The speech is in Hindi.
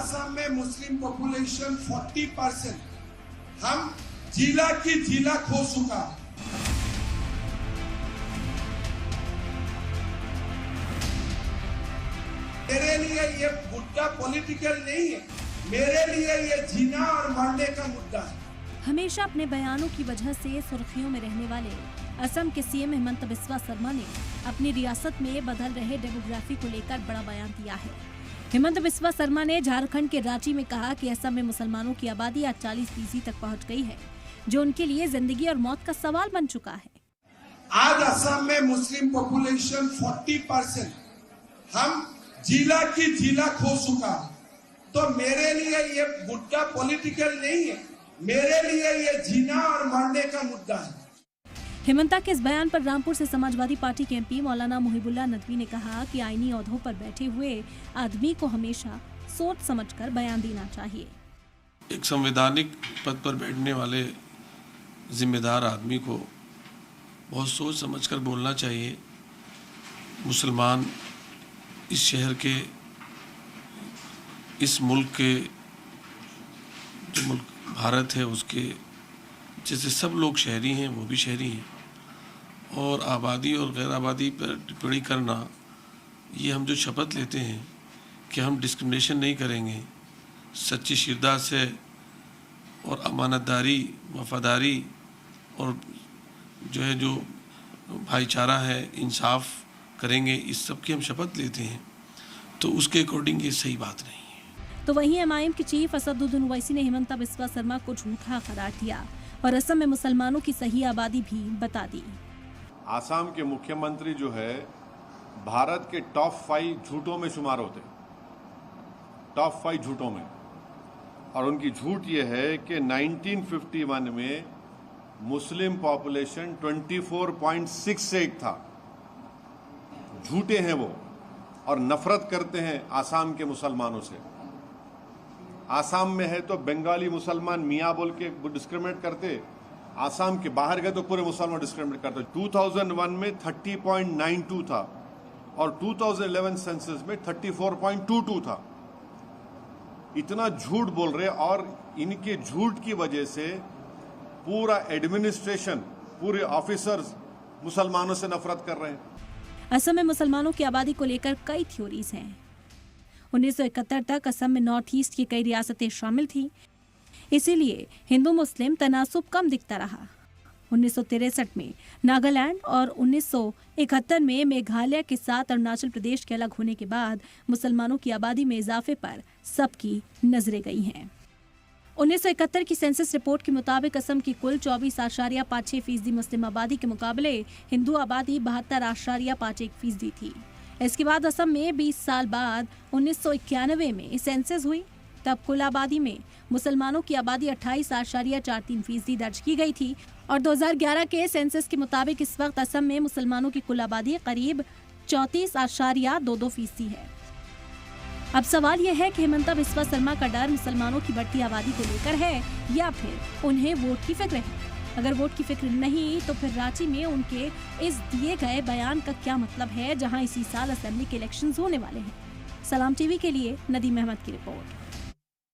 असम में मुस्लिम पॉपुलेशन 40%, हम जिला की जिला खो चुका। मेरे लिए ये मुद्दा पॉलिटिकल नहीं है, मेरे लिए ये जीना और मरने का मुद्दा है। हमेशा अपने बयानों की वजह से सुर्खियों में रहने वाले असम के सीएम हेमंत बिस्वा शर्मा ने अपनी रियासत में बदल रहे डेमोग्राफी को लेकर बड़ा बयान दिया है। हेमंत बिस्वा शर्मा ने झारखंड के रांची में कहा कि असम में मुसलमानों की आबादी आज 40% तक पहुंच गई है, जो उनके लिए जिंदगी और मौत का सवाल बन चुका है। आज असम में मुस्लिम पॉपुलेशन 40%, हम जिला की जिला खो चुका। तो मेरे लिए ये मुद्दा पॉलिटिकल नहीं है, मेरे लिए ये जीना और मरने का मुद्दा है। हेमंता के इस बयान पर रामपुर से समाजवादी पार्टी के एमपी मौलाना मुहिबुल्लाह नदवी ने कहा कि आईनी ओहदों पर बैठे हुए आदमी को हमेशा सोच समझकर बयान देना चाहिए। एक संवैधानिक पद पर बैठने वाले जिम्मेदार आदमी को बहुत सोच समझकर बोलना चाहिए। मुसलमान इस शहर के, इस मुल्क के, जो मुल्क भारत है उसके जैसे सब लोग शहरी हैं, वो भी शहरी हैं। और आबादी और गैर आबादी पर टिप्पणी करना, ये हम जो शपथ लेते हैं कि हम डिस्क्रिमिनेशन नहीं करेंगे, सच्ची शिरदार से और अमानतदारी, वफादारी और जो भाईचारा है, इंसाफ करेंगे, इस सब की हम शपथ लेते हैं, तो उसके अकॉर्डिंग ये सही बात नहीं है। तो वहीं एमआईएम के चीफ असदुद्दीन ओवैसी ने हेमंत बिस्वा शर्मा को झूठा करार दिया और असम में मुसलमानों की सही आबादी भी बता दी। आसाम के मुख्यमंत्री जो है भारत के टॉप 5 झूठों में शुमार होते, टॉप 5 झूठों में। और उनकी झूठ ये है कि 1951 में मुस्लिम पॉपुलेशन 24.68 था। झूठे हैं वो और नफरत करते हैं आसाम के मुसलमानों से। आसाम में है तो बंगाली मुसलमान मियाँ बोल के डिस्क्रिमिनेट करते, आसाम के बाहर गए तो पूरे मुसलमान डिस्क्रिमिनेट करते। 2001 में 30.92 था और 2011 सेंसस में 34.22 था। इतना झूठ बोल रहे और इनके झूठ की वजह से पूरा एडमिनिस्ट्रेशन, पूरे ऑफिसर्स मुसलमानों से नफरत कर रहे हैं। असम में मुसलमानों की आबादी को लेकर कई थ्योरीज हैं। 1971 तक असम में नॉर्थ ईस्ट की कई रियासतें शामिल थीं, इसीलिए हिंदू मुस्लिम तनासुब कम दिखता रहा। 1963 में नागालैंड और 1971 में मेघालय के साथ अरुणाचल प्रदेश के अलग होने के बाद मुसलमानों की आबादी में इजाफे पर सबकी नजरें गई हैं। 1971 की सेंसस रिपोर्ट के मुताबिक असम की कुल 24.56% मुस्लिम आबादी के मुकाबले हिंदू आबादी 72.51% थी। इसके बाद असम में 20 साल बाद 1991 में सेंसस हुई, तब कुल आबादी में मुसलमानों की आबादी 28.43% दर्ज की गई थी और 2011 के सेंसस के मुताबिक इस वक्त असम में मुसलमानों की कुल आबादी करीब 34.22% है। अब सवाल यह है कि हेमंत बिस्वा शर्मा का डर मुसलमानों की बढ़ती आबादी को लेकर है या फिर उन्हें वोट की फिक्र है। अगर वोट की फिक्र नहीं तो फिर रांची में उनके इस दिए गए बयान का क्या मतलब है, जहां इसी साल असेंबली के इलेक्शंस होने वाले हैं। सलाम टीवी के लिए नदीम अहमद की रिपोर्ट।